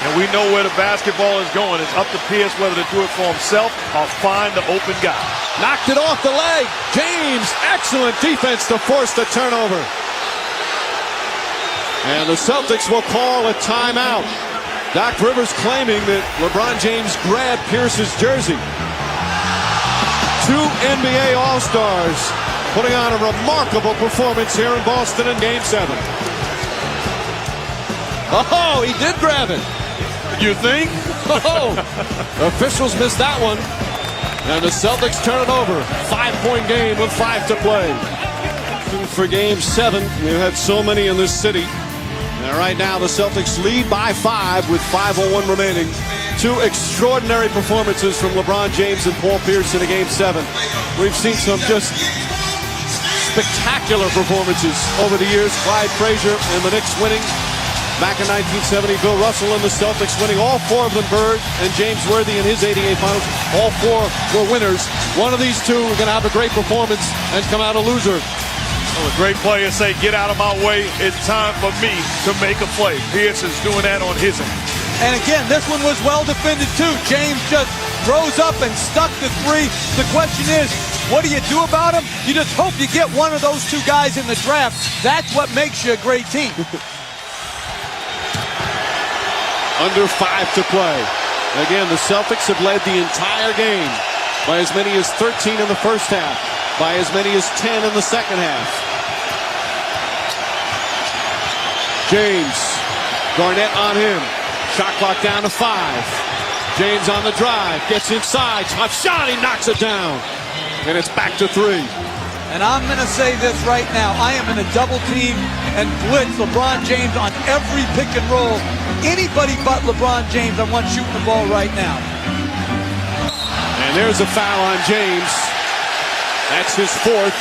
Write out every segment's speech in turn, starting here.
And we know where the basketball is going. It's up to Pierce whether to do it for himself or find the open guy. Knocked it off the leg. James, excellent defense to force the turnover. And the Celtics will call a timeout. Doc Rivers claiming that LeBron James grabbed Pierce's jersey. Two NBA All-Stars putting on a remarkable performance here in Boston in Game 7. Oh, he did grab it. You think? Oh, officials missed that one. And the Celtics turn it over. 5-point game with 5 to play. For Game 7, we've had so many in this city. And right now, the Celtics lead by 5 with 5:01 remaining. Two extraordinary performances from LeBron James and Paul Pierce in a Game 7. We've seen some just spectacular performances over the years. Clyde Frazier and the Knicks winning. Back in 1970, Bill Russell and the Celtics winning. All 4 of them, Bird and James Worthy in his 88 finals. All 4 were winners. One of these two are going to have a great performance and come out a loser. Well, a great player say, get out of my way. It's time for me to make a play. Pierce is doing that on his end. And again, this one was well defended too. James just rose up and stuck the 3. The question is, what do you do about him? You just hope you get one of those 2 guys in the draft. That's what makes you a great team. Under 5 to play. Again, the Celtics have led the entire game by as many as 13 in the first half, by as many as 10 in the second half. James, Garnett on him. Shot clock down to 5. James on the drive, gets inside, tough shot, he knocks it down. And it's back to 3. And I'm going to say this right now. I am in a double team and blitz LeBron James on every pick and roll. Anybody but LeBron James, I want shooting the ball right now. And there's a foul on James. That's his 4th.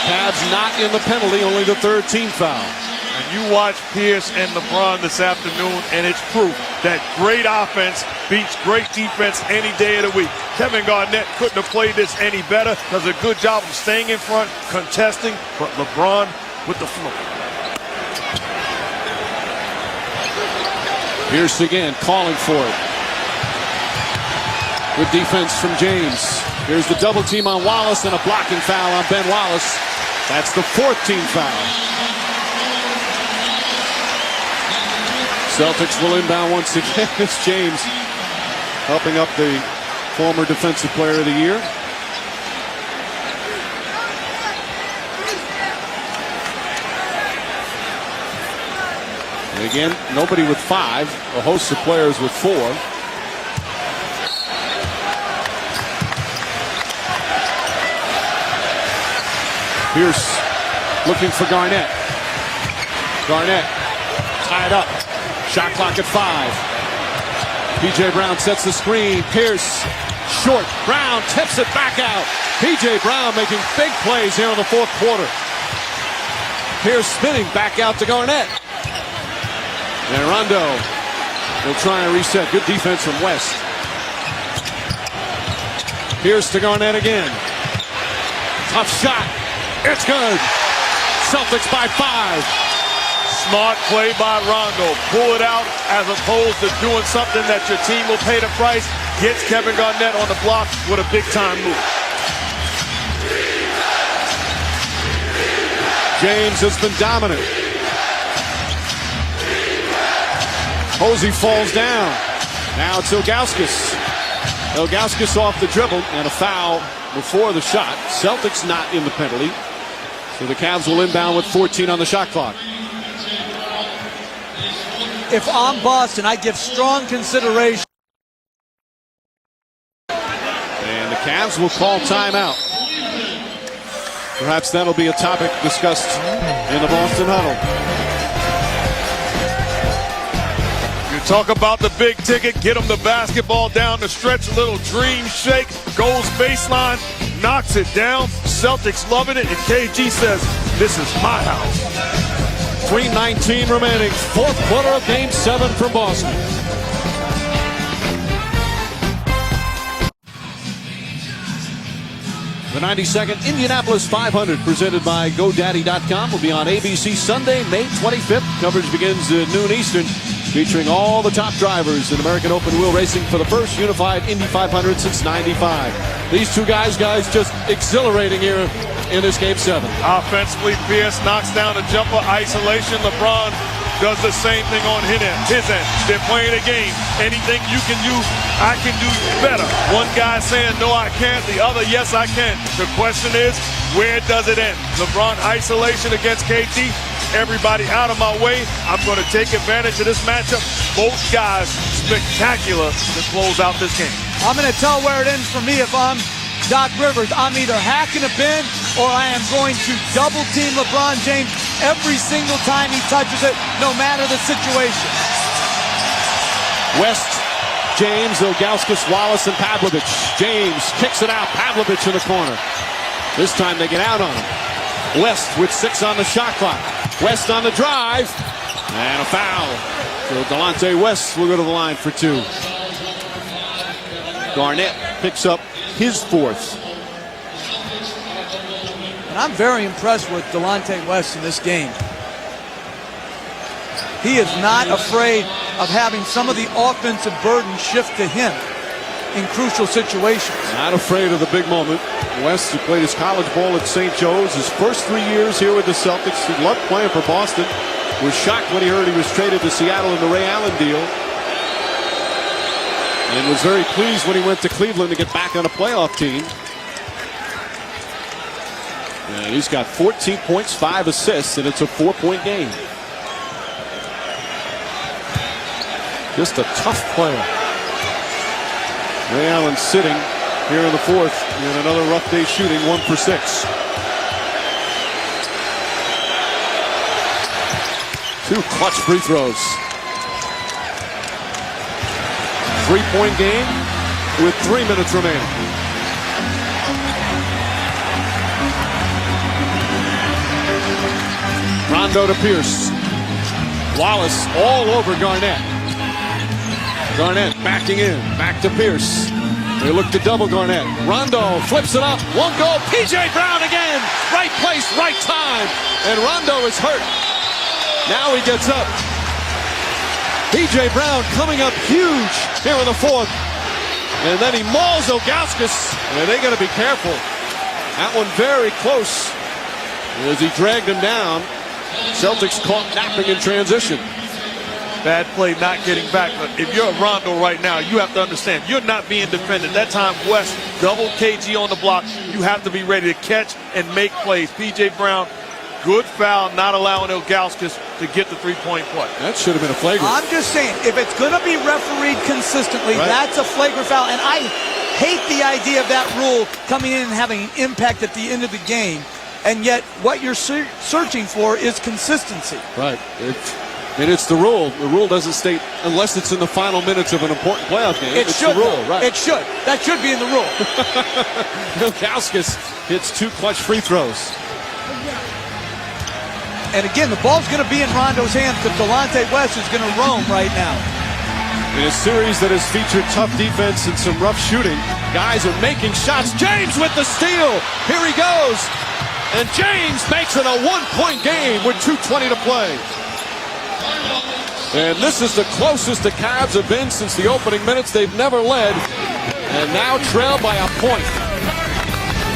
Cavs not in the penalty, only the 3rd team foul. And you watch Pierce and LeBron this afternoon, and it's proof that great offense beats great defense any day of the week. Kevin Garnett couldn't have played this any better. Does a good job of staying in front, contesting, but LeBron with the floor. Pierce again, calling for it. Good defense from James. Here's the double team on Wallace and a blocking foul on Ben Wallace. That's the 4th team foul. Celtics will inbound once again. It's James helping up the former Defensive Player of the Year. And again, nobody with 5. A host of players with 4. Pierce looking for Garnett. Garnett tied up. Shot clock at 5. P.J. Brown sets the screen. Pierce short. Brown tips it back out. P.J. Brown making big plays here in the 4th quarter. Pierce spinning back out to Garnett. And Rondo will try and reset. Good defense from West. Pierce to Garnett again. Tough shot. It's good. Celtics by 5. Smart play by Rondo. Pull it out as opposed to doing something that your team will pay the price. Gets Kevin Garnett on the block with a big-time move. James has been dominant. Posey falls down. Now it's Ilgauskas. Ilgauskas off the dribble and a foul before the shot. Celtics not in the penalty. So the Cavs will inbound with 14 on the shot clock. If I'm Boston, I give strong consideration. And the Cavs will call timeout. Perhaps that'll be a topic discussed in the Boston huddle. You talk about the big ticket, get him the basketball down the stretch, a little dream shake, goes baseline, knocks it down. Celtics loving it, and KG says, this is my house. 3:19 remaining, 4th quarter of Game 7 from Boston. The 92nd Indianapolis 500 presented by GoDaddy.com will be on ABC Sunday, May 25th. Coverage begins at noon Eastern, featuring all the top drivers in American open wheel racing for the first unified Indy 500 since '95. These two guys just exhilarating here in this Game 7. Offensively, Pierce knocks down a jumper, isolation. LeBron does the same thing on his end. They're playing a game. Anything you can do, I can do better. One guy saying, no, I can't. The other, yes, I can. The question is, where does it end? LeBron isolation against KD. Everybody out of my way. I'm going to take advantage of this matchup. Both guys spectacular to close out this game. I'm going to tell where it ends for me if I'm Doc Rivers. I'm either hacking a bin or I am going to double team LeBron James every single time he touches it, no matter the situation. West, James, Ilgauskas, Wallace, and Pavlovich. James kicks it out. Pavlovich in the corner. This time they get out on him. West with 6 on the shot clock. West on the drive. And a foul. So Delonte West will go to the line for 2. Garnett picks up his 4th. And I'm very impressed with Delonte West in this game. He is not afraid of having some of the offensive burden shift to him in crucial situations. Not afraid of the big moment. West, who played his college ball at St. Joe's, his first 3 years here with the Celtics. He loved playing for Boston. Was shocked when he heard he was traded to Seattle in the Ray Allen deal. And was very pleased when he went to Cleveland to get back on a playoff team. And he's got 14 points, 5 assists, and it's a 4-point game. Just a tough player. Ray Allen sitting here in the 4th in another rough day shooting, 1 for 6. 2 clutch free throws. 3-point game with 3 minutes remaining. Rondo to Pierce. Wallace all over Garnett. Garnett backing in. Back to Pierce. They look to double Garnett. Rondo flips it up. Won't go. P.J. Brown again. Right place, right time. And Rondo is hurt. Now he gets up. P.J. Brown coming up huge here in the 4th. And then he mauls Ilgauskas. And they got to be careful. That one very close as he dragged him down. Celtics caught napping in transition. Bad play, not getting back. But if you're Rondo right now, you have to understand, you're not being defended. That time, West, double KG on the block. You have to be ready to catch and make plays. P.J. Brown, good foul, not allowing Ilgauskas to get the 3-point play. That should have been a flagrant. I'm just saying, if it's going to be refereed consistently, right, that's a flagrant foul. And I hate the idea of that rule coming in and having an impact at the end of the game. And yet, what you're searching for is consistency. Right. It's the rule. The rule doesn't state unless it's in the final minutes of an important playoff game. It should. The rule, right? It should. That should be in the rule. Ilgauskas hits 2 clutch free throws. And again, the ball's going to be in Rondo's hands because Delonte West is going to roam right now. In a series that has featured tough defense and some rough shooting, guys are making shots. James with the steal. Here he goes. And James makes it a 1-point game with 2:20 to play. And this is the closest the Cavs have been since the opening minutes. They've never led. And now trail by a point.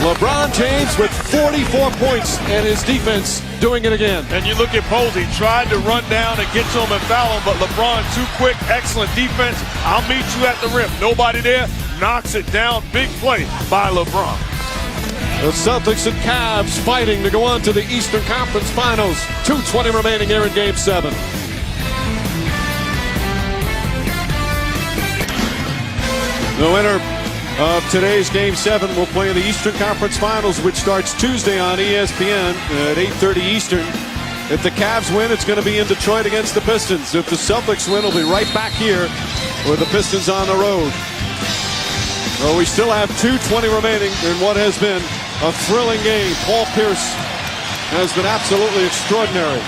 LeBron James with 44 points and his defense doing it again. And you look at Posey, tried to run down and get to him and foul him, but LeBron too quick, excellent defense. I'll meet you at the rim. Nobody there, knocks it down. Big play by LeBron. The Celtics and Cavs fighting to go on to the Eastern Conference Finals. 2:20 remaining here in Game 7. The winner of today's Game 7 will play in the Eastern Conference Finals, which starts Tuesday on ESPN at 8:30 Eastern. If the Cavs win, it's going to be in Detroit against the Pistons. If the Celtics win, it'll be right back here with the Pistons on the road. Well, we still have 2:20 remaining in what has been a thrilling game. Paul Pierce has been absolutely extraordinary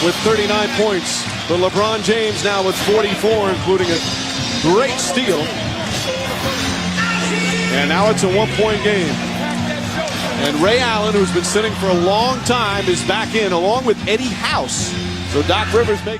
with 39 points. But LeBron James now with 44, including a great steal. And now it's a 1-point game. And Ray Allen, who's been sitting for a long time, is back in along with Eddie House. So Doc Rivers makes